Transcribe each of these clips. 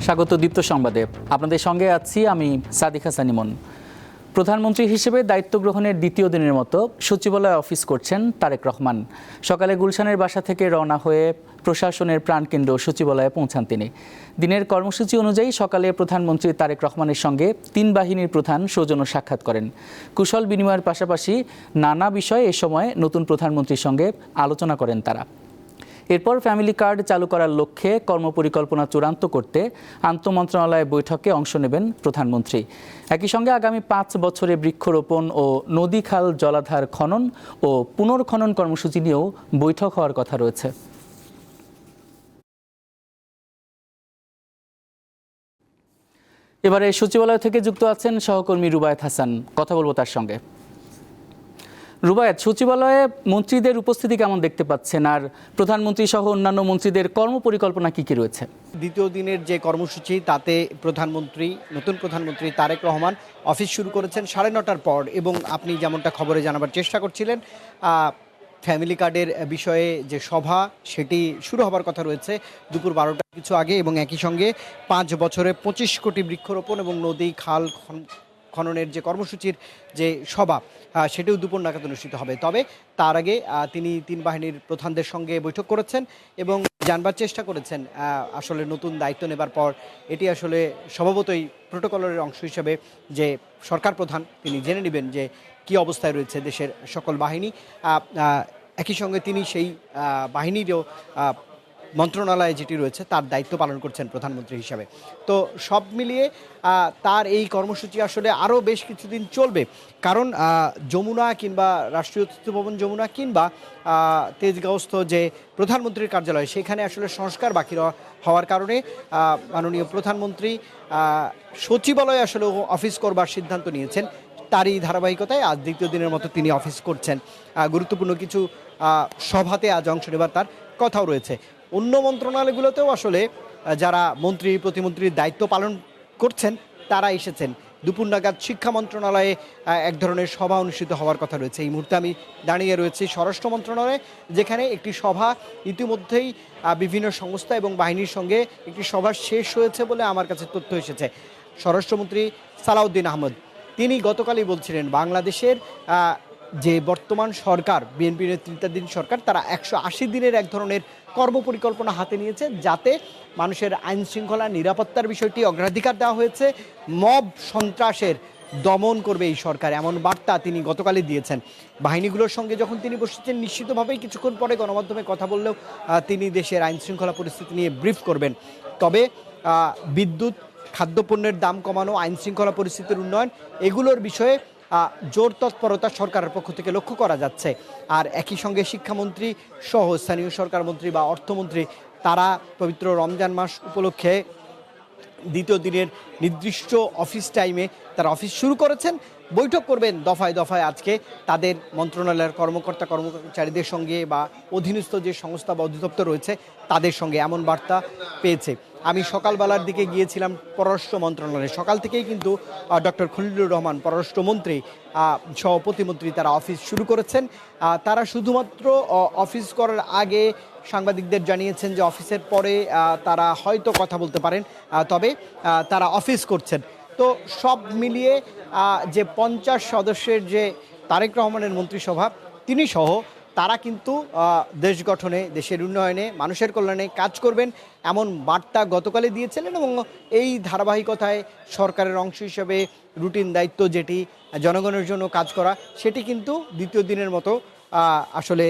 স্বাগত দীপ্ত সংবাদে। আপনাদের সঙ্গে আছি আমি সাদিক হাসান ইমন। প্রধানমন্ত্রী হিসেবে দায়িত্ব গ্রহণের দ্বিতীয় দিনের মতো সচিবালয়ে অফিস করছেন তারেক রহমান। সকালে গুলশানের বাসা থেকে রওনা হয়ে প্রশাসনের প্রাণকেন্দ্র সচিবালয়ে পৌঁছান তিনি। দিনের কর্মসূচি অনুযায়ী সকালে প্রধানমন্ত্রী তারেক রহমানের সঙ্গে তিন বাহিনীর প্রধান সৌজন্য সাক্ষাৎ করেন। কুশল বিনিময়ের পাশাপাশি নানা বিষয়ে এ সময় নতুন প্রধানমন্ত্রীর সঙ্গে আলোচনা করেন তারা। এরপর ফ্যামিলি কার্ড চালু করার লক্ষ্যে কর্মপরিকল্পনা চূড়ান্ত করতে আন্তঃমন্ত্রণালয় বৈঠকে অংশ নেবেন প্রধানমন্ত্রী। একই সঙ্গে আগামী 5 বছরে বৃক্ষরোপণ ও নদী খাল জলাধার খনন ও পুনর্খনন কর্মসূচি নিয়েও বৈঠক হওয়ার কথা রয়েছে। এবারে সচিবালয় থেকে যুক্ত আছেন সহকর্মী রুবায়েত হাসান, কথা বলবো তার সঙ্গে। রুবায়েত, সচিবালয়ে মন্ত্রীদের উপস্থিতি কেমন দেখতে পাচ্ছেন, আর প্রধানমন্ত্রী সহ অন্যান্য মন্ত্রীদের কর্মপরিকল্পনা কি রয়েছে? দ্বিতীয় দিনের যে কর্মসূচি তাতে নতুন প্রধানমন্ত্রী তারেক রহমান অফিস শুরু করেছেন 9:30টার পর, এবং আপনি যেমনটা খবরে জানাবার চেষ্টা করছিলেন, ফ্যামিলি কার্ডের বিষয়ে যে সভা সেটি শুরু হবার কথা রয়েছে দুপুর 12টার কিছু আগে, এবং একই সঙ্গে 5 বছরে 25 কোটি বৃক্ষরোপণ এবং নদী খাল খননের যে কর্মসূচির যে সভা সেটিও দুপুর নাগাদ অনুষ্ঠিত হবে। তবে তার আগে তিনি তিন বাহিনীর প্রধানদের সঙ্গে বৈঠক করেছেন এবং জানবার চেষ্টা করেছেন আসলে নতুন দায়িত্ব নেবার পর এটি আসলে স্বভাবতই প্রোটোকলের অংশ হিসেবে যে সরকার প্রধান তিনি জেনে নেবেন যে কী অবস্থায় রয়েছে দেশের সকল বাহিনী। একই সঙ্গে তিনি সেই বাহিনীরও মন্ত্রণালয়ে যেটি রয়েছে তার দায়িত্ব পালন করছেন প্রধানমন্ত্রী হিসাবে। তো সব মিলিয়ে তার এই কর্মসূচি আসলে আরও বেশ কিছুদিন চলবে, কারণ যমুনা কিংবা রাষ্ট্রীয় তথ্য ভবন যমুনা কিংবা তেজগাঁওস্থ যে প্রধানমন্ত্রীর কার্যালয় সেখানে আসলে সংস্কার বাকি হওয়ার কারণে মাননীয় প্রধানমন্ত্রী সচিবালয়ে আসলে অফিস করবার সিদ্ধান্ত নিয়েছেন। তারই ধারাবাহিকতায় আজ দ্বিতীয় দিনের মতো তিনি অফিস করছেন। গুরুত্বপূর্ণ কিছু সভাতে আজ অংশ নেবার তার কথাও রয়েছে। অন্য মন্ত্রণালয়গুলোতেও আসলে যারা মন্ত্রী প্রতিমন্ত্রীর দায়িত্ব পালন করছেন তারা এসেছেন। দুপুর নাগাদ শিক্ষা মন্ত্রণালয়ে এক ধরনের সভা অনুষ্ঠিত হওয়ার কথা রয়েছে। এই মুহূর্তে আমি দাঁড়িয়ে রয়েছি স্বরাষ্ট্র মন্ত্রণালয়ে, যেখানে একটি সভা ইতিমধ্যেই বিভিন্ন সংস্থা এবং বাহিনীর সঙ্গে একটি সভা শেষ হয়েছে বলে আমার কাছে তথ্য এসেছে। স্বরাষ্ট্রমন্ত্রী সালাউদ্দিন আহমেদ তিনি গতকালই বলছিলেন বাংলাদেশের যে বর্তমান সরকার বিএনপি নেতৃত্বাধীন সরকার তারা 180 দিনের এক ধরনের কর্মপরিকল্পনা হাতে নিয়েছে, যাতে মানুষের আইন শৃঙ্খলা নিরাপত্তার বিষয়টি অগ্রাধিকার দেওয়া হয়েছে। মব সন্ত্রাসের দমন করবে এই সরকার, এমন বার্তা তিনি গতকালই দিয়েছেন। বাহিনীগুলোর সঙ্গে যখন তিনি বসেছেন নিশ্চিতভাবেই কিছুক্ষণ পরে গণমাধ্যমে কথা বললেও তিনি দেশের আইন শৃঙ্খলা পরিস্থিতি নিয়ে ব্রিফ করবেন। তবে বিদ্যুৎ খাদ্যপণ্যের দাম কমানো, আইন শৃঙ্খলা পরিস্থিতির উন্নয়ন, এগুলোর বিষয়ে জোর তৎপরতা সরকারের পক্ষ থেকে লক্ষ্য করা যাচ্ছে। আর একই সঙ্গে শিক্ষামন্ত্রী সহ স্থানীয় সরকার মন্ত্রী বা অর্থমন্ত্রী তারা পবিত্র রমজান মাস উপলক্ষে দ্বিতীয় দিনের নির্দিষ্ট অফিস টাইমে তারা অফিস শুরু করেছেন। বৈঠক করবেন দফায় দফায় আজকে তাদের মন্ত্রণালয়ের কর্মচারীদের সঙ্গে বা অধীনস্থ যে সংস্থা বা অধিদপ্তর রয়েছে তাদের সঙ্গে, এমন বার্তা পেয়েছে। আমি সকালবেলার দিকে গিয়েছিলাম পররাষ্ট্র মন্ত্রণালয়ে। সকাল থেকেই কিন্তু ডক্টর খলিলুর রহমান পররাষ্ট্রমন্ত্রী সহ প্রতিমন্ত্রী তারা অফিস শুরু করেছেন। তারা শুধুমাত্র অফিস করার আগে সাংবাদিকদের জানিয়েছেন যে অফিসের পরে তারা হয়তো কথা বলতে পারেন, তবে তারা অফিস করছেন। তো সব মিলিয়ে যে 50 সদস্যের যে তারেক রহমানের মন্ত্রিসভা তিনি সহ তারা কিন্তু দেশ গঠনে, দেশের উন্নয়নে, মানুষের কল্যাণে কাজ করবেন এমন বার্তা গতকালই দিয়েছিলেন। এবং এই ধারাবাহিকতায় সরকারের অংশ হিসেবে রুটিন দায়িত্ব যেটি জনগণের জন্য কাজ করা সেটি কিন্তু দ্বিতীয় দিনের মতো আসলে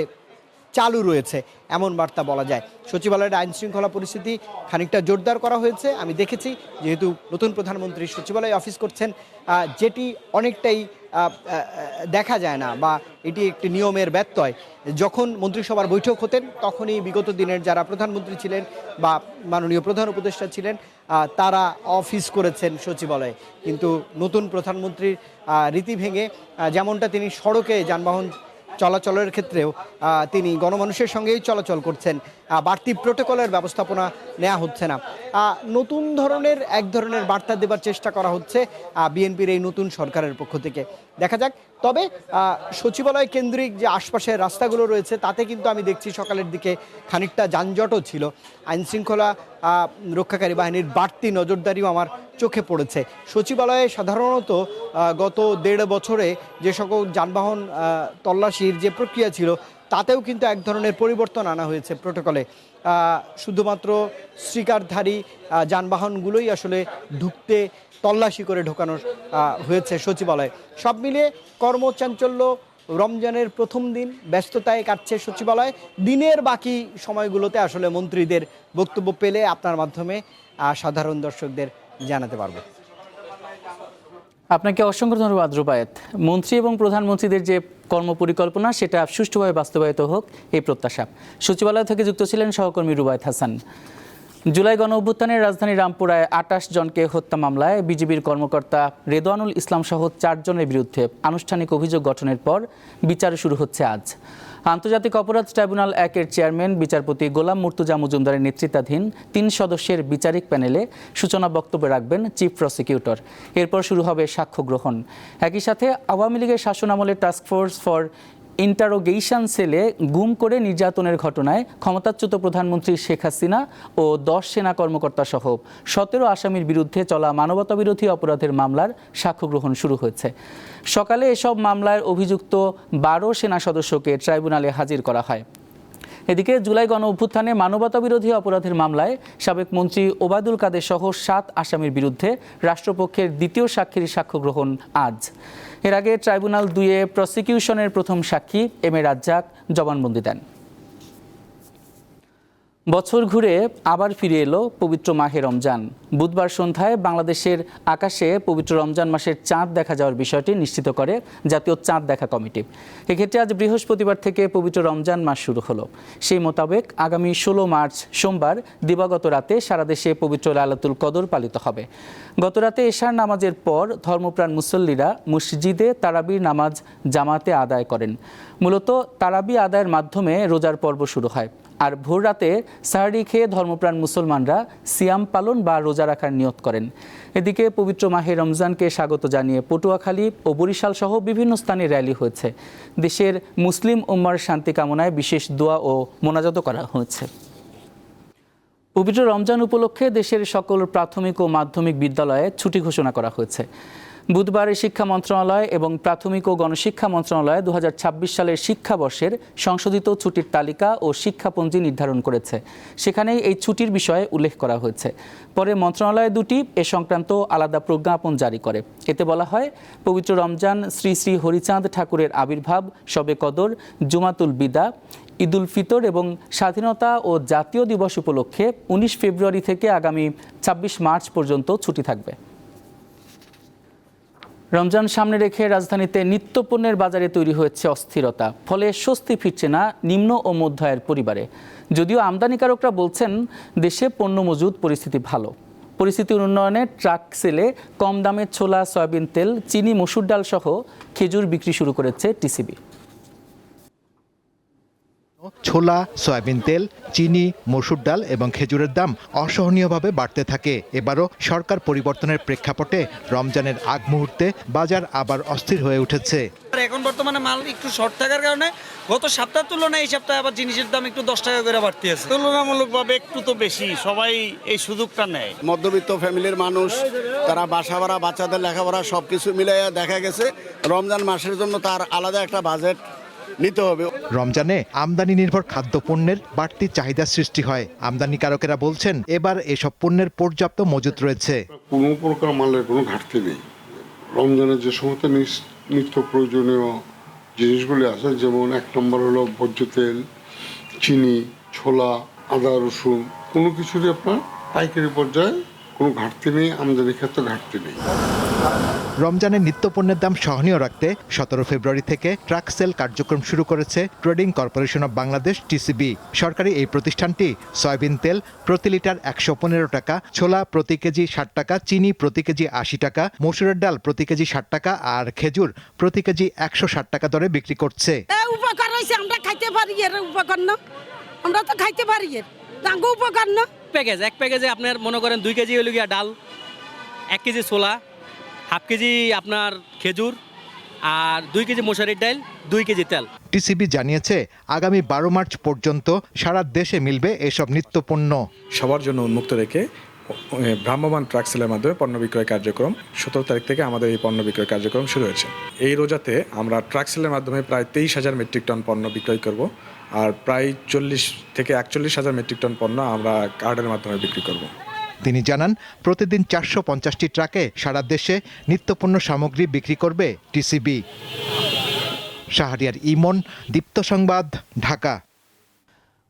চালু রয়েছে এমন বার্তা বলা যায়। সচিবালয়ের আইন শৃঙ্খলা পরিস্থিতি খানিকটা জোরদার করা হয়েছে। আমি দেখেছি যেহেতু নতুন প্রধানমন্ত্রী সচিবালয়ে অফিস করছেন, যেটি অনেকটাই দেখা যায় না বা এটি একটি নিয়মের ব্যত্যয়। যখন মন্ত্রিসভার বৈঠক হতেন তখনই বিগত দিনের যারা প্রধানমন্ত্রী ছিলেন বা মাননীয় প্রধান উপদেষ্টা ছিলেন তারা অফিস করেছেন সচিবালয়ে, কিন্তু নতুন প্রধানমন্ত্রীর রীতি ভেঙে যেমনটা তিনি সড়কে যানবাহন চলাচলের ক্ষেত্রেও তিনি গণমানুষের সঙ্গেই চলাচল করছেন, বাড়তি প্রোটোকলের ব্যবস্থাপনা নেওয়া হচ্ছে না। নতুন এক ধরনের বার্তা দেবার চেষ্টা করা হচ্ছে বিএনপির এই নতুন সরকারের পক্ষ থেকে। দেখা যাক তবে সচিবালয় কেন্দ্রিক যে আশপাশের রাস্তাগুলো রয়েছে তাতে কিন্তু আমি দেখছি সকালের দিকে খানিকটা যানজটও ছিল। আইনশৃঙ্খলা রক্ষাকারী বাহিনীর বাড়তি নজরদারিও আমার চোখে পড়েছে। সচিবালয়ে সাধারণত গত 1.5 বছরে যে সকল যানবাহন তল্লাশির যে প্রক্রিয়া ছিল তাতেও কিন্তু এক ধরনের পরিবর্তন আনা হয়েছে প্রটোকলে। শুধুমাত্র স্টিকারধারী যানবাহনগুলোই আসলে ঢুকতে তল্লাশি করে ঢোকানো হয়েছে সচিবালয়ে। সব মিলিয়ে কর্মচাঞ্চল্য, রমজানের প্রথম দিন ব্যস্ততায় কাটছে সচিবালয়। দিনের বাকি সময়গুলোতে আসলে মন্ত্রীদের বক্তব্য পেলে আপনার মাধ্যমে সাধারণ দর্শকদের জানাতে পারবো। আপনাকে অসংখ্য ধন্যবাদ রুবায়েত। মন্ত্রী এবং প্রধানমন্ত্রীদের যে কর্মপরিকল্পনা সেটা সুষ্ঠুভাবে বাস্তবায়িত হোক এই প্রত্যাশা। সচিবালয় থেকে যুক্ত ছিলেন সহকর্মী রুবায়েত হাসান। জুলাই গণ অভ্যুত্থানের রাজধানী রামপুরায় 28 জনকে হত্যা মামলায় বিজিবির কর্মকর্তা রেদওয়ানুল ইসলাম সহ 4 জনের বিরুদ্ধে আনুষ্ঠানিক অভিযোগ গঠনের পর বিচার শুরু হচ্ছে আজ। আন্তর্জাতিক অপরাধ ট্রাইব্যুনাল 1-এর চেয়ারম্যান বিচারপতি গোলাম মুর্তুজা মজুমদারের নেতৃত্বাধীন 3 সদস্যের বিচারিক প্যানেলে সূচনা বক্তব্য রাখবেন চিফ প্রসিকিউটর। এরপর শুরু হবে সাক্ষ্য গ্রহণ। একই সাথে আওয়ামী লীগের শাসনামলে টাস্কফোর্স ফর ইন্টারোগেশন সেলে গুম করে নির্যাতনের ঘটনায় ক্ষমতাচ্যুত প্রধানমন্ত্রী শেখ হাসিনা ও 10 সেনা কর্মকর্তা সহ 17 আসামির বিরুদ্ধে চলা মানবতাবিরোধী অপরাধের মামলার সাক্ষ্য গ্রহণ শুরু হয়েছে। সকালে এসব মামলার অভিযুক্ত 12 সেনা সদস্যকে ট্রাইব্যুনালে হাজির করা হয়। এদিকে জুলাই গণ অভ্যুত্থানে মানবতাবিরোধী অপরাধের মামলায় সাবেক মন্ত্রী ওবায়দুল কাদের সহ 7 আসামির বিরুদ্ধে রাষ্ট্রপক্ষের দ্বিতীয় সাক্ষীর সাক্ষ্য গ্রহণ আজ। এর আগে ট্রাইব্যুনাল 2-এ প্রসিকিউশনের প্রথম সাক্ষী এম এ রাজ্জাক জবানবন্দি দেন। বছর ঘুরে আবার ফিরে এলো পবিত্র মাহে রমজান। বুধবার সন্ধ্যায় বাংলাদেশের আকাশে পবিত্র রমজান মাসের চাঁদ দেখা যাওয়ার বিষয়টি নিশ্চিত করে জাতীয় চাঁদ দেখা কমিটি। এক্ষেত্রে আজ বৃহস্পতিবার থেকে পবিত্র রমজান মাস শুরু হলো। সেই মোতাবেক আগামী 16 মার্চ সোমবার দিবাগত রাতে সারা দেশে পবিত্র লাইলাতুল কদর পালিত হবে। গতরাতে এশার নামাজের পর ধর্মপ্রাণ মুসল্লিরা মসজিদে তারাবির নামাজ জামাতে আদায় করেন। মূলত তারাবি আদায়ের মাধ্যমে রোজার পর্ব শুরু হয়। আর ভোর রাতে সাহরি খেয়ে ধর্মপ্রাণ মুসলমানরা সিয়াম পালন বা রোজা রাখার নিয়ত করেন। এদিকে পবিত্র মাহে রমজানকে স্বাগত জানিয়ে পটুয়াখালী ও বরিশাল সহ বিভিন্ন স্থানে র্যালি হয়েছে। দেশের মুসলিম উম্মার শান্তি কামনায় বিশেষ দোয়া ও মোনাজাত করা হয়েছে। পবিত্র রমজান উপলক্ষে দেশের সকল প্রাথমিক ও মাধ্যমিক বিদ্যালয়ে ছুটি ঘোষণা করা হয়েছে। বুধবার শিক্ষা মন্ত্রণালয় এবং প্রাথমিক ও গণশিক্ষা মন্ত্রণালয় 2026 সালের শিক্ষাবর্ষের সংশোধিত ছুটির তালিকা ও শিক্ষাপঞ্জি নির্ধারণ করেছে। সেখানেই এই ছুটির বিষয়ে উল্লেখ করা হয়েছে। পরে মন্ত্রণালয় দুটি এ সংক্রান্ত আলাদা প্রজ্ঞাপন জারি করে। এতে বলা হয়, পবিত্র রমজান শ্রী শ্রী হরিচাঁদ ঠাকুরের আবির্ভাব, শবে কদর, জুমাতুল বিদা, ঈদুল ফিতর এবং স্বাধীনতা ও জাতীয় দিবস উপলক্ষে 19 ফেব্রুয়ারি থেকে আগামী 26 মার্চ পর্যন্ত ছুটি থাকবে। রমজান সামনে রেখে রাজধানীতে নিত্যপণ্যের বাজারে তৈরি হয়েছে অস্থিরতা। ফলে স্বস্তি ফিরছে না নিম্ন ও মধ্য আয়ের পরিবারে। যদিও আমদানিকারকরা বলছেন দেশে পণ্য মজুদ পরিস্থিতি ভালো। পরিস্থিতির উন্নয়নে ট্রাক সেলে কম দামে ছোলা, সয়াবিন তেল, চিনি, মসুর ডাল সহ খেজুর বিক্রি শুরু করেছে টিসিবি। ছোলা, সয়াবিন তেল, চিনি, মসুর ডাল এবং খেজুরের দাম অসহনীয়ভাবে বাড়তে থাকে। এবারও সরকার পরিবর্তনের প্রেক্ষাপটে রমজানের আগ মুহূর্তে বাজার আবার অস্থির হয়ে উঠেছে। এখন বর্তমানে মাল একটু শর্ট থাকার কারণে গত সপ্তাহের তুলনায় এই সপ্তাহে আবার জিনিসের দাম একটু 10 টাকা করে বাড়তি আছে। তুলনামূলকভাবে একটু তো বেশি, সবাই এই সুযোগটা নেয়। মধ্যবিত্ত ফ্যামিলির মানুষ, তারা বাসা ভাড়া, বাচ্চাদের লেখাপড়া সবকিছু মিলাইয়া দেখা গেছে রমজান মাসের জন্য তার আলাদা একটা বাজেট নিতে হবে। রমজানে আমদানি নির্ভর খাদ্যপণ্যের বাড়তি চাহিদা সৃষ্টি হয়। আমদানিকারকেরা বলছেন এবার এসব পণ্যের পর্যাপ্ত মজুত রয়েছে। কোনো প্রকার মালের কোনো ঘাটতি নেই। রমজানের যে সমস্ত নিত্য প্রয়োজনীয় জিনিসগুলি আছে, যেমন 1 নম্বর হলো ভোজ্য তেল, চিনি, ছোলা, আদা, রসুন, কোনো কিছুরই আপনার পাইকারি পর্যায়ে কোনো ঘাটতি নেই, আমদানির ক্ষেত্রে ঘাটতি নেই। রমজানের নিত্যপণ্যের দাম সহনীয় রাখতে 17 ফেব্রুয়ারি থেকে ট্রাক সেল কার্যক্রম শুরু করেছে trading corporation of Bangladesh TCB. সরকারি এই প্রতিষ্ঠানটি সয়াবিন তেল প্রতি লিটার 115 টাকা, ছোলা প্রতি কেজি 60 টাকা, চিনি প্রতি কেজি 80 টাকা, মসুরের ডাল প্রতি কেজি 60 টাকা আর খেজুর প্রতি কেজি 160 টাকা দরে বিক্রি করছে। উপকার হয়েছে, আমরা খাইতে পারি, এর উপকার না, আমরা তো খাইতে পারি, এর তাঙ্গো উপকার না। এক প্যাকেজে আপনার মনে করেন 2 কেজি হলো গিয়া ডাল, 1 কেজি ছোলা, হাফ কেজি আপনার খেজুর, আর 2 কেজি মশারির ডাল, 2 কেজি তেল। টিসিবি জানিয়েছে আগামী 12 মার্চ পর্যন্ত সারা দেশে মিলবে এসব নিত্যপণ্য। সবার জন্য উন্মুক্ত রেখে ভ্রাম্যমাণ ট্রাক সেলের মাধ্যমে পণ্য বিক্রয় কার্যক্রম 17 তারিখ থেকে আমাদের এই পণ্য বিক্রয় কার্যক্রম শুরু হয়েছে। এই রোজাতে আমরা ট্রাক সেলের মাধ্যমে প্রায় 23,000 মেট্রিক টন পণ্য বিক্রয় করব, আর প্রায় 40 থেকে 41,000 মেট্রিক টন পণ্য আমরা কার্ডের মাধ্যমে বিক্রি করব। তিনি জানান প্রতিদিন 450টি ট্রাকে সারা দেশে নিত্যপণ্য সামগ্রী বিক্রি করবে টিসিবি। শাহরিয়ার ইমন, দীপ্ত সংবাদ, ঢাকা।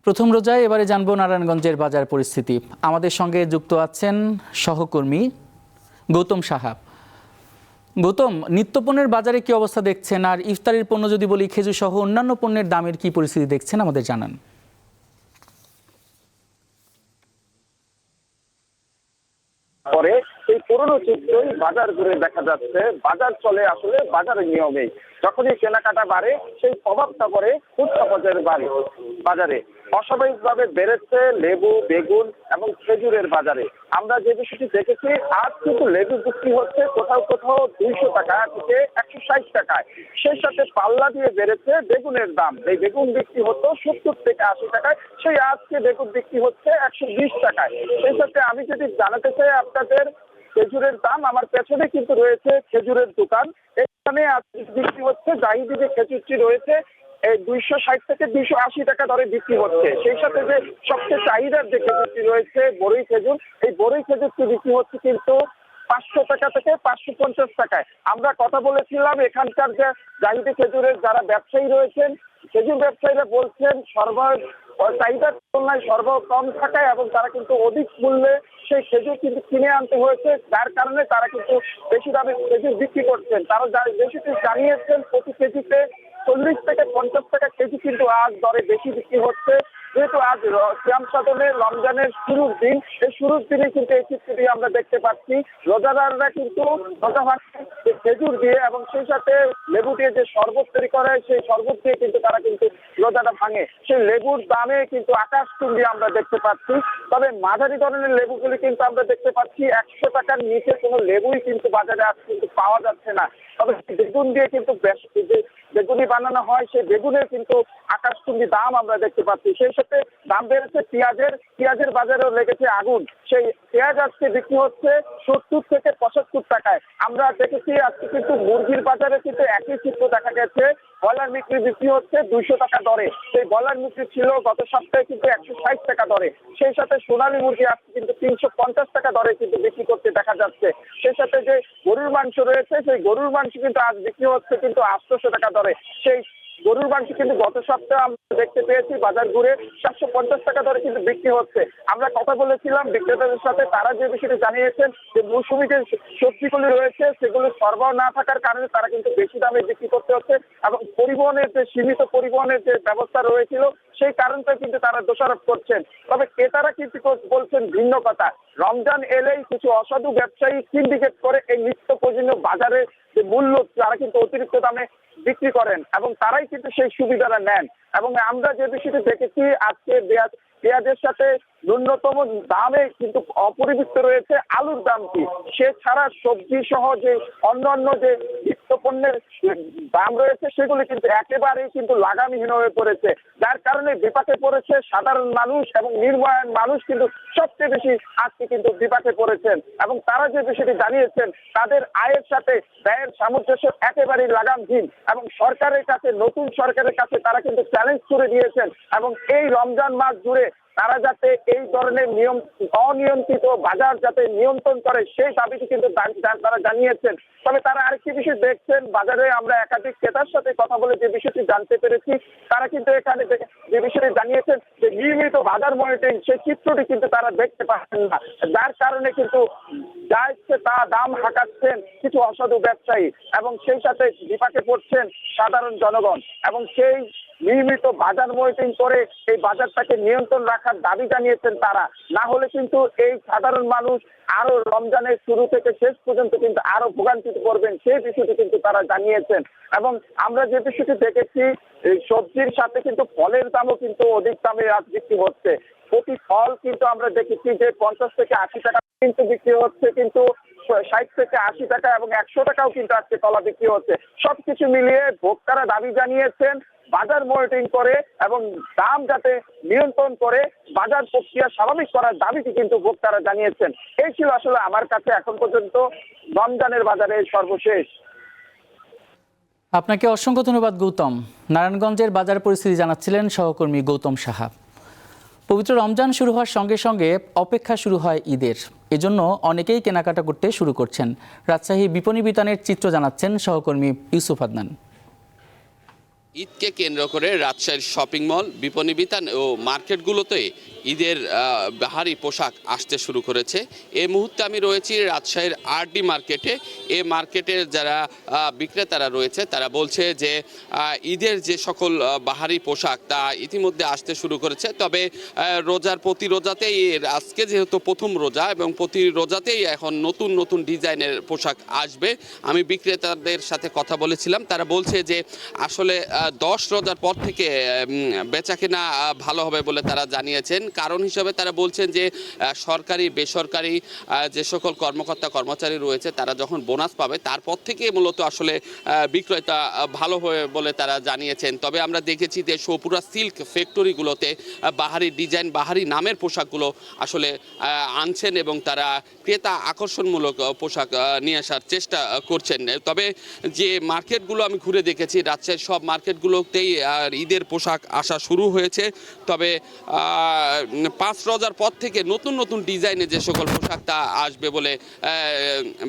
প্রথম রোজায় এবারে জানবো নারায়ণগঞ্জের বাজার পরিস্থিতি। আমাদের সঙ্গে যুক্ত আছেন সহকর্মী গৌতম সাহা। গৌতম, নিত্যপণ্যের বাজারে কি অবস্থা দেখছেন, আর ইফতারের পণ্য যদি বলি খেজুর সহ অন্যান্য পণ্যের দামের কি পরিস্থিতি দেখছেন আমাদের জানান। পরে এই পুরনো চিত্রই বাজার ঘুরে দেখা যাচ্ছে। বাজার চলে আসলে বাজারের নিয়মেই, যখনই কেনাকাটা বাড়ে সেই প্রভাবটা পড়ে উৎসবের বাজারে। অস্বাভাবিকভাবে বেড়েছে লেবু, বেগুন এবং খেজুরের বাজারে। আমরা যে বিষয়টি দেখেছি, আজ কিন্তু লেবু বিক্রি হচ্ছে কোথাও কোথাও 200 টাকা থেকে 160 টাকায়। সেই সাথে পাল্লা দিয়ে বেড়েছে বেগুনের দাম। এই বেগুন বিক্রি হতো 70 থেকে 80 টাকায়, সেই আজকে বেগুন বিক্রি হচ্ছে 120 টাকায়। সেই সাথে আমি যদি জানাতে চাই আপনাদের খেজুরের দাম, আমার পেছনে কিন্তু রয়েছে খেজুরের দোকান। এখানে আজকে বিক্রি হচ্ছে জাহিদি যে খেজুরটি রয়েছে 260 থেকে 280 টাকা দরে বিক্রি হচ্ছে। সেই সাথে যে সবচেয়ে চাহিদার যে খেজুরটি রয়েছে বড়ই খেজুর, এই বড়ই খেজুরটি বিক্রি হচ্ছে কিন্তু 500 টাকা থেকে 550 টাকায়। আমরা কথা বলেছিলাম এখানকার যে জাহিদি খেজুরের যারা ব্যবসায়ী রয়েছেন, খেজুর ব্যবসায়ীরা বলছেন চাহিদার তুলনায় সরবরাহ কম থাকায় এবং তারা কিন্তু অধিক মূল্যে সেই খেজুর কিন্তু কিনে আনতে হয়েছে, যার কারণে তারা কিন্তু বেশি দামে খেজুর বিক্রি করছেন। তারা বেশিটি জানিয়েছেন প্রতি কেজিতে 40 থেকে 50 টাকা কেজি কিন্তু আজ দরে বেশি বিক্রি হচ্ছে। যেহেতু আজ সিয়াম সাধনের রমজানের শুরুর দিন, এই শুরুর দিনে কিন্তু এই চিত্রটি আমরা দেখতে পাচ্ছি। রোজাদাররা কিন্তু রোজা ভাঙে খেজুর দিয়ে এবং সেই সাথে লেবু দিয়ে যে শরবত তৈরি করে, সেই শরবত দিয়ে কিন্তু তারা কিন্তু রোজাটা ভাঙে। সেই লেবুর দামে কিন্তু আকাশচুম্বী আমরা দেখতে পাচ্ছি। তবে মাঝারি ধরনের লেবুগুলি কিন্তু আমরা দেখতে পাচ্ছি 100 টাকার নিচে কোনো লেবুই কিন্তু বাজারে আজ কিন্তু পাওয়া যাচ্ছে না। তবে বেগুন দিয়ে কিন্তু বেগুনি বানানো হয়, সেই বেগুনের কিন্তু আকাশচুম্বী দাম আমরা দেখতে পাচ্ছি। সেই সাথে দাম বেড়েছে পেঁয়াজের বাজারেও লেগেছে আগুন। সেই পেঁয়াজ আজকে বিক্রি হচ্ছে 70 থেকে 75 টাকায়। আমরা দেখেছি আজকে কিন্তু মুরগির বাজারে কিন্তু একই চিত্র দেখা গেছে। ব্রয়লার বিক্রি হচ্ছে 200 টাকা দরে। সেই ব্রয়লার বিক্রি ছিল গত সপ্তাহে কিন্তু 160 টাকা দরে। সেই সাথে সোনালী মুরগি আজকে কিন্তু 350 টাকা দরে কিন্তু বিক্রি করতে দেখা যাচ্ছে। সেই সাথে যে গরুর মাংস রয়েছে, সেই গরুর মাংস কিন্তু আজ বিক্রি হচ্ছে কিন্তু 800 টাকা দরে। সেই গরুর মাংস কিন্তু গত সপ্তাহে আমরা দেখতে পেয়েছি বাজার ঘুরে 750 টাকা দরে কিন্তু বিক্রি হচ্ছে। আমরা কথা বলেছিলাম বিক্রেতাদের সাথে, তারা যে বিষয়টি জানিয়েছেন যে মৌসুমী যে সবজিগুলি রয়েছে সেগুলো সরবরাহ না থাকার কারণে তারা কিন্তু বেশি দামে বিক্রি করতে হচ্ছে এবং পরিবহনের যে সীমিত পরিবহনের যে ব্যবস্থা রয়েছিল সেই কারণটা কিন্তু তারা দোষারোপ করছেন। তবে ক্রেতারা কিন্তু বলছেন ভিন্ন কথা। রমজান এলেই কিছু অসাধু ব্যবসায়ী সিন্ডিকেট করে এই নিত্য প্রয়োজনীয় বাজারে যে মূল্য তারা কিন্তু অতিরিক্ত দামে বিক্রি করেন এবং তারাই কিন্তু সেই সুবিধাটা নেন। এবং আমরা যে বিষয়টি দেখেছি আজকে পেঁয়াজের সাথে ন্যূনতম দামে কিন্তু অপরিবর্তিত রয়েছে আলুর দামটি। সে ছাড়া সবজি সহ যে অন্যান্য যে নিত্যপণ্যের দাম রয়েছে সেগুলি কিন্তু একেবারেই কিন্তু লাগামহীন হয়ে পড়েছে, যার কারণে বিপাকে পড়েছে সাধারণ মানুষ এবং নির্ভয়ান মানুষ কিন্তু সবচেয়ে বেশি আজকে কিন্তু বিপাকে পড়েছেন। এবং তারা যে বিষয়টি জানিয়েছেন তাদের আয়ের সাথে ব্যয়ের সামঞ্জস্য একেবারেই লাগামহীন এবং নতুন সরকারের কাছে তারা কিন্তু চ্যালেঞ্জ করে দিয়েছেন এবং এই রমজান মাস জুড়ে তারা যাতে এই ধরনের অনিয়ন্ত্রিত বাজার যাতে নিয়ন্ত্রণ করে সেই দাবিটি কিন্তু তারা জানিয়েছেন। তবে তারা আরেকটি বিষয় দেখছেন, বাজারে আমরা একাধিক ক্রেতার সাথে কথা বলে যে বিষয়টি জানতে পেরেছি, তারা কিন্তু এখানে যে বিষয়টি জানিয়েছেন যে নিয়মিত বাজার মনিটরিং সেই চিত্রটি কিন্তু তারা দেখতে পাচ্ছেন না, যার কারণে কিন্তু যা ইচ্ছে তা দাম হাঁকাচ্ছেন কিছু অসাধু ব্যবসায়ী এবং সেই সাথে বিপাকে পড়ছেন সাধারণ জনগণ। এবং সেই নিয়মিত বাজার মনিটরিং করে এই বাজারটাকে নিয়ন্ত্রণ রাখার দাবি জানিয়েছেন তারা। না হলে কিন্তু এই সাধারণ মানুষ আরো রমজানের শুরু থেকে শেষ পর্যন্ত কিন্তু আরো ভোগান্তিতে পড়বেন, সেই বিষয়টি কিন্তু তারা জানিয়েছেন। এবং আমরা যে বিষয়টি দেখেছি এই সবজির সাথে কিন্তু ফলের দামও কিন্তু অধিক দামে আজ বিক্রি হচ্ছে। প্রতি ফল কিন্তু আমরা দেখেছি যে 50 থেকে 80 টাকা কিন্তু বিক্রি হচ্ছে, কিন্তু 60 থেকে 80 টাকা এবং 100 টাকাও কিন্তু আজকে কলা বিক্রি হচ্ছে। সবকিছু মিলিয়ে ভোক্তারা দাবি জানিয়েছেন বাজার মনিটরিং করে এবং দাম যাতে নিয়ন্ত্রণ করে বাজার প্রক্রিয়া স্বাভাবিক করার দাবিটি কিন্তু ভোক্তারা জানিয়েছেন। এই ছিল আসলে আমার কাছে এখন পর্যন্ত রমজানের বাজারে সর্বশেষ। আপনাকে অসংখ্য ধন্যবাদ গৌতম। নারায়ণগঞ্জের বাজার পরিস্থিতি জানাচ্ছিলেন সহকর্মী গৌতম সাহা। পবিত্র রমজান শুরু হওয়ার সঙ্গে সঙ্গে অপেক্ষা শুরু হয় ঈদের। এজন্য অনেকেই কেনাকাটা করতে শুরু করছেন। রাজশাহী বিপণী বিতানের চিত্র জানাচ্ছেন সহকর্মী ইউসুফ আদনান। ঈদকে কেন্দ্র করে রাজশাহীর শপিং মল, বিপণী বিতান ও মার্কেটগুলোতে ঈদের বাহারি পোশাক আসতে শুরু করেছে। এই মুহূর্তে আমি রয়েছি রাজশাহীর আরডি মার্কেটে। এই মার্কেটের যারা বিক্রেতারা রয়েছে তারা বলছে যে ঈদের যে সকল বাহারি পোশাক তা ইতিমধ্যে আসতে শুরু করেছে। তবে রোজার প্রতি রোজাতেই আজকে যেহেতু প্রথম রোজা এবং প্রতি রোজাতেই এখন নতুন নতুন ডিজাইনের পোশাক আসবে। আমি বিক্রেতাদের সাথে কথা বলেছিলাম, তারা বলছে যে আসলে 10 রোজার পর থেকে বেচাকেনা ভালো হবে বলে তারা জানিয়েছেন। কারণ হিসেবে তারা বলছেন যে সরকারি বেসরকারি যে সকল কর্মকর্তা কর্মচারী রয়েছে তারা যখন বোনাস পাবে তারপর থেকে মূলত আসলে বিক্রয়তা ভালো হবে বলে তারা জানিয়েছেন। তবে আমরা দেখেছি যে সোপুরা সিল্ক ফ্যাক্টরিগুলোতে বাহারি ডিজাইন, বাহারি নামের পোশাকগুলো আসলে আনছেন এবং তারা ক্রেতা আকর্ষণমূলক পোশাক নিয়ে আসার চেষ্টা করছেন। তবে যে মার্কেটগুলো আমি ঘুরে দেখেছি, রাজশাহীর সব মার্কেটগুলোতেই ঈদের পোশাক আসা শুরু হয়েছে। তবে 5 রোজার পর থেকে নতুন নতুন ডিজাইনে যে সকল পোশাক তা আসবে বলে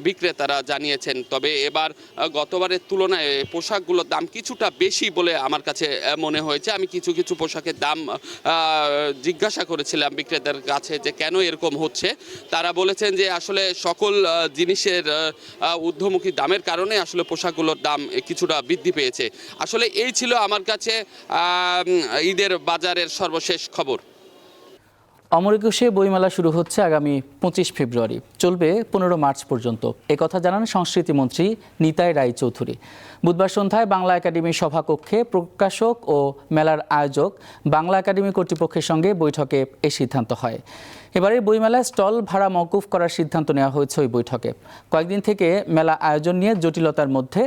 বিক্রেতারা জানিয়েছেন। তবে এবার গতবারের তুলনায় পোশাকগুলোর দাম কিছুটা বেশি বলে আমার কাছে মনে হয়েছে। আমি কিছু কিছু পোশাকের দাম জিজ্ঞাসা করেছিলাম বিক্রেতার কাছে যে কেন এরকম হচ্ছে। তারা বলেছেন যে আসলে সকল জিনিসের ঊর্ধ্বমুখী দামের কারণে আসলে পোশাকগুলোর দাম কিছুটা বৃদ্ধি পেয়েছে। আসলে এই ছিল আমার কাছে ঈদের বাজারের সর্বশেষ খবর। অমর একুশে বইমেলা শুরু হচ্ছে আগামী 25 ফেব্রুয়ারি, চলবে 15 মার্চ পর্যন্ত। একথা জানান সংস্কৃতিমন্ত্রী নিতাই রায়চৌধুরী। বুধবার সন্ধ্যায় বাংলা একাডেমি সভাকক্ষে প্রকাশক ও মেলার আয়োজক বাংলা একাডেমি কর্তৃপক্ষের সঙ্গে বৈঠকে এই সিদ্ধান্ত হয়। এবারে বইমেলায় স্টল ভাড়া মওকুফ করার সিদ্ধান্ত নেওয়া হয়েছে ওই বৈঠকে। কয়েকদিন থেকে মেলা আয়োজন নিয়ে জটিলতার মধ্যে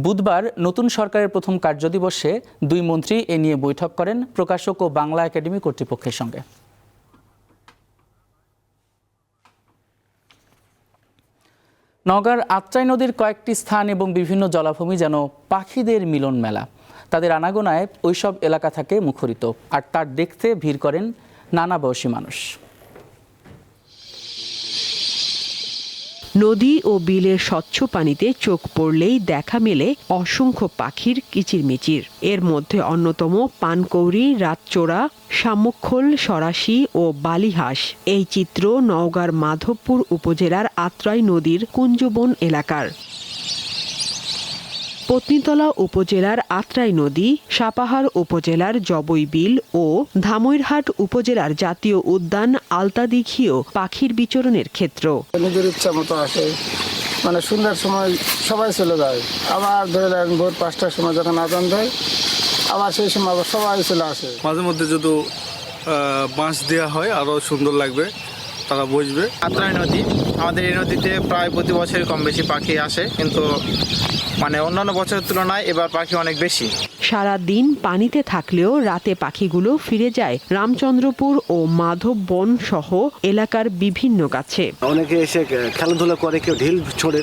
বুধবার নতুন সরকারের প্রথম কার্যদিবসে দুই মন্ত্রী এ নিয়ে বৈঠক করেন প্রকাশক ও বাংলা একাডেমি কর্তৃপক্ষের সঙ্গে। নওগাঁর আত্রাই নদীর কয়েকটি স্থান এবং বিভিন্ন জলাভূমি যেন পাখিদের মিলন মেলা। তাদের আনাগোনায় ওইসব এলাকা থাকে মুখরিত, আর তার দেখতে ভিড় করেন নানা বয়সী মানুষ। নদী ও বিলের স্বচ্ছ পানিতে চোখ পড়লেই দেখা মেলে অসংখ্য পাখির কিচিরমিচির। এর মধ্যে অন্যতম পানকৌড়ি, রাতচোরা, শামুকখোল, সরাসি ও বালিহাঁস। এই চিত্র নওগাঁর মাধবপুর উপজেলার আত্রাই নদীর কুঞ্জবন এলাকার। পত্নীতলা উপজেলার আত্রাই নদী, সাপাহার উপজেলার জবই বিল ও ধামইরহাট উপজেলার জাতীয় উদ্যান আলতাদিঘিও পাখির বিচরণের ক্ষেত্র। নিজের ইচ্ছা মতো আসে, মানে সন্ধ্যার সময় সবাই চলে যায়, আবার ধরে নেন ভোর 5টার সময় যখন আজান দেয় আবার সেই সময় আবার সবাই চলে আসে। মাঝে মধ্যে যদি বাঁশ দেওয়া হয় আরও সুন্দর লাগবে, তারা বুঝবে। আত্রাই নদী, আমাদের এই নদীতে প্রায় প্রতি বছরই কম বেশি পাখি আসে, কিন্তু মানে অন্যান্য বছরের তুলনায় এবার পাখি অনেক বেশি। সারা দিন পানিতে থাকলেও রাতে পাখিগুলো ফিরে যায় রামচন্দ্রপুর ও মাধব বন সহ এলাকার বিভিন্ন গাছে। অনেকে এসে খেলাধুলা করে, কেউ ঢিল ছোড়ে।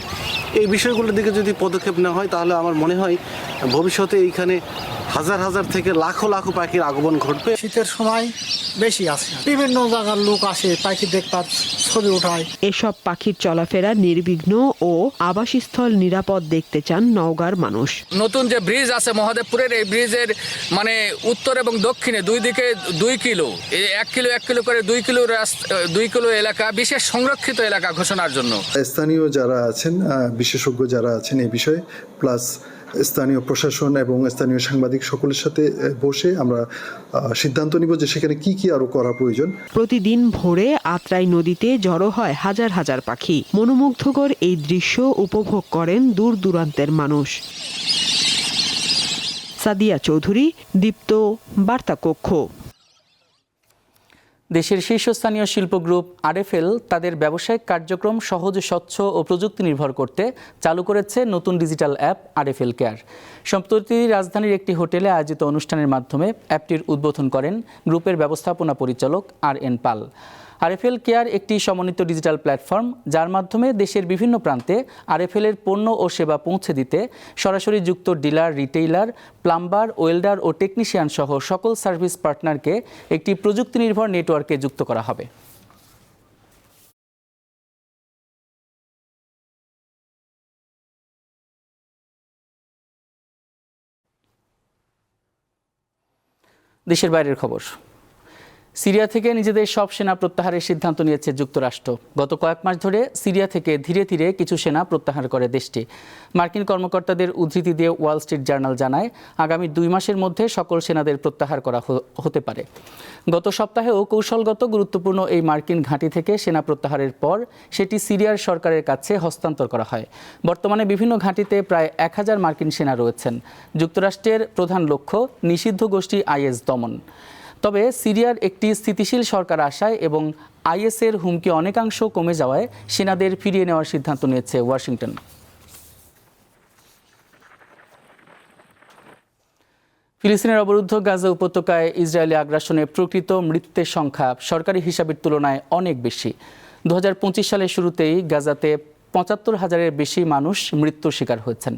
এই বিষয়গুলোর দিকে যদি পদক্ষেপ নেওয়া হয় তাহলে আমার মনে হয় ভবিষ্যতে এইখানে হাজার হাজার থেকে লাখো লাখো পাখির আগমন ঘটবে। শীতের সময় বেশি আসে, বিভিন্ন জায়গার লোক আসে পাখি দেখবার, ছবি ওঠায়। এসব পাখির চলাফেরা নির্বিঘ্ন ও আবাসস্থল নিরাপদ দেখতে চান নওগাঁর মানুষ। নতুন যে ব্রিজ আছে মহাদেবপুরের, এই ব্রিজের মানে উত্তর এবং দক্ষিণে দুই দিকে 2 কিলো, 1 কিলো করে 2 কিলো এলাকা বিশেষ সংরক্ষিত এলাকা ঘোষণার জন্য স্থানীয় যারা আছেন, বিশেষজ্ঞ যারা আছেন এই বিষয়ে, প্লাস স্থানীয় প্রশাসন এবং স্থানীয় সাংবাদিক সকলের সাথে বসে আমরা সিদ্ধান্ত নিব যে সেখানে কি কি আরো করা প্রয়োজন। প্রতিদিন ভোরে আত্রাই নদীতে জড়ো হয় হাজার হাজার পাখি। মনোমুগ্ধকর এই দৃশ্য উপভোগ করেন দূর দূরান্তের মানুষ। সাদিয়া চৌধুরী, দীপ্ত, বার্তা কক্ষ। দেশের শীর্ষস্থানীয় শিল্প গ্রুপ আরএফএল তাদের ব্যবসায়িক কার্যক্রম সহজ, স্বচ্ছ ও প্রযুক্তি নির্ভর করতে চালু করেছে নতুন ডিজিটাল অ্যাপ আরএফএল কেয়ার। সম্প্রতি রাজধানীর একটি হোটেলে আয়োজিত অনুষ্ঠানের মাধ্যমে অ্যাপটির উদ্বোধন করেন গ্রুপের ব্যবস্থাপনা পরিচালক আর.এন. পাল। আরএফএল কেয়ার একটি সমন্বিত ডিজিটাল প্ল্যাটফর্ম, যার মাধ্যমে দেশের বিভিন্ন প্রান্তে আরএফএলের পণ্য ও সেবা পৌঁছে দিতে সরাসরি যুক্ত ডিলার, রিটেইলার, প্লাম্বার, ওয়েল্ডার ও টেকনিশিয়ান সহ সকল সার্ভিস পার্টনারকে একটি প্রযুক্তি নির্ভর নেটওয়ার্কে যুক্ত করা হবে। দেশের বাইরের খবর। সিরিয়া থেকে নিজেদের সব সেনা প্রত্যাহারের সিদ্ধান্ত নিয়েছে যুক্তরাষ্ট্র। গত কয়েক মাস ধরে সিরিয়া থেকে ধীরে ধীরে কিছু সেনা প্রত্যাহার করে দেশটি। মার্কিন কর্মকর্তাদের উদ্ধৃতি দিয়ে ওয়াল স্ট্রিট জার্নাল জানায়, আগামী 2 মাসের মধ্যে সকল সেনাদের প্রত্যাহার করা হতে পারে। গত সপ্তাহেও কৌশলগত গুরুত্বপূর্ণ এই মার্কিন ঘাঁটি থেকে সেনা প্রত্যাহারের পর সেটি সিরিয়ার সরকারের কাছে হস্তান্তর করা হয়। বর্তমানে বিভিন্ন ঘাঁটিতে প্রায় 1000 মার্কিন সেনা রয়েছেন। যুক্তরাষ্ট্রের প্রধান লক্ষ্য নিষিদ্ধ গোষ্ঠী আইএস দমন। তবে সিরিয়ার একটি স্থিতিশীল সরকার আসায় এবং আইএসের হুমকি অনেকাংশ কমে যাওয়ায় সেনাদের ফিরিয়ে নেওয়ার সিদ্ধান্ত নিয়েছে ওয়াশিংটন। ফিলিস্তিনের অবরুদ্ধ গাজা উপত্যকায় ইসরায়েলি আগ্রাসনে প্রকৃত মৃতের সংখ্যা সরকারি হিসাবের তুলনায় অনেক বেশি। 2025 সালের শুরুতেই গাজাতে 75,000-এর বেশি মানুষ মৃত্যুর শিকার হয়েছেন।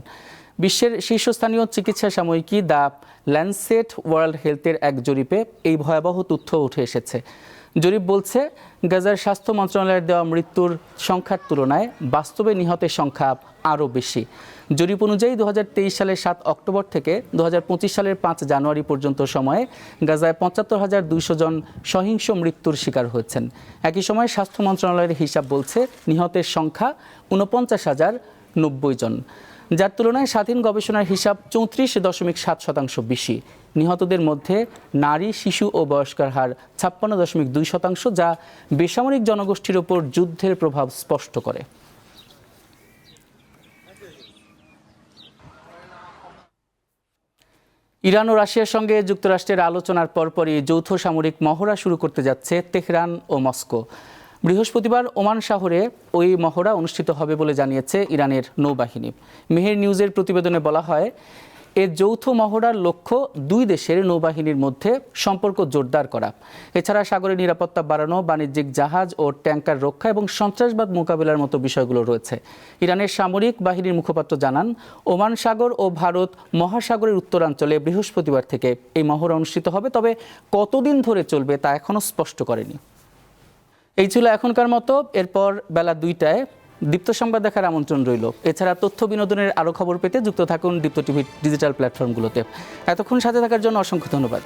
বিশ্বের শীর্ষস্থানীয় চিকিৎসা সাময়িকী দ্য ল্যান্সেট ওয়ার্ল্ড হেলথের এক জরিপে এই ভয়াবহ তথ্য উঠে এসেছে। জরিপ বলছে, গাজার স্বাস্থ্য মন্ত্রণালয়ের দেওয়া মৃত্যুর সংখ্যার তুলনায় বাস্তবে নিহতের সংখ্যা আরও বেশি। জরিপ অনুযায়ী 2023 সালের 7 অক্টোবর থেকে 2025 সালের 5 জানুয়ারি পর্যন্ত সময়ে গাজায় 75,200 জন সহিংস মৃত্যুর শিকার হয়েছেন। একই সময় স্বাস্থ্য মন্ত্রণালয়ের হিসাব বলছে নিহতের সংখ্যা 49,090 জন, যার তুলনায় স্বাধীন গবেষণার হিসাব 34.7% বেশি। নিহতদের মধ্যে নারী, শিশু ও বয়স্কর হার 56.2%, যা বেসামরিক জনগোষ্ঠীর ওপর যুদ্ধের প্রভাব স্পষ্ট করে। ইরান ও রাশিয়ার সঙ্গে যুক্তরাষ্ট্রের আলোচনার পরপরই যৌথ সামরিক মহড়া শুরু করতে যাচ্ছে তেহরান ও মস্কো। বৃহস্পতিবার ওমান শহরে ওই মহড়া অনুষ্ঠিত হবে বলে জানিয়েছে ইরানের নৌবাহিনী। মেহের নিউজের প্রতিবেদনে বলা হয়, এ যৌথ মহড়ার লক্ষ্য 2 দেশের নৌবাহিনীর মধ্যে সম্পর্ক জোরদার করা। এছাড়া সাগরের নিরাপত্তা বাড়ানো, বাণিজ্যিক জাহাজ ও ট্যাঙ্কার রক্ষা এবং সন্ত্রাসবাদ মোকাবিলার মতো বিষয়গুলো রয়েছে। ইরানের সামরিক বাহিনীর মুখপাত্র জানান, ওমান সাগর ও ভারত মহাসাগরের উত্তরাঞ্চলে বৃহস্পতিবার থেকে এই মহড়া অনুষ্ঠিত হবে, তবে কতদিন ধরে চলবে তা এখনও স্পষ্ট করেনি। এই ছিল এখনকার মতো। এরপর বেলা 2টায় দীপ্ত সংবাদ দেখার আমন্ত্রণ রইল। এছাড়া তথ্য বিনোদনের আরও খবর পেতে যুক্ত থাকুন দীপ্ত টিভির ডিজিটাল প্ল্যাটফর্মগুলোতে। এতক্ষণ সাথে থাকার জন্য অসংখ্য ধন্যবাদ।